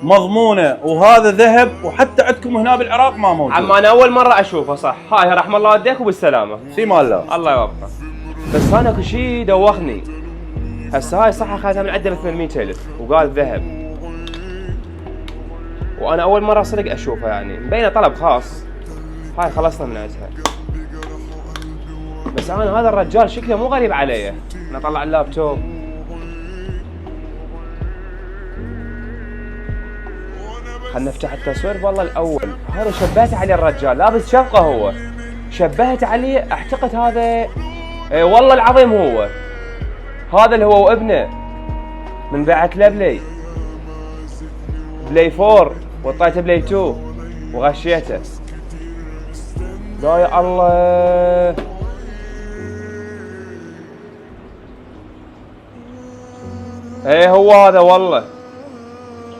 مضمونه وهذا ذهب، وحتى عندكم هنا بالعراق ما موجود. عم انا اول مره اشوفه صح. هاي رحم الله والديك وبالسلامه. في مال الله. الله يوفقه. بس انا كل شيء دوخني. هسه هاي صح اخذتها من عنده ب 800,000 وقال ذهب. وانا اول مره صدق اشوفها يعني، مبينه طلب خاص. هاي خلصنا من عندها. بس انا هذا الرجال شكله مو غريب علي. نطلع اللابتوب. خلنا نفتح التصوير. والله الاول هذا شبهت عليه الرجال، لابس شفقه هو. شبهت عليه، اعتقد هذا اي والله العظيم هو. هذا اللي هو وابنه من بعت له بلاي 4 وطيته بلاي 2 وغشيته. لا يا الله. ايه هو هذا والله.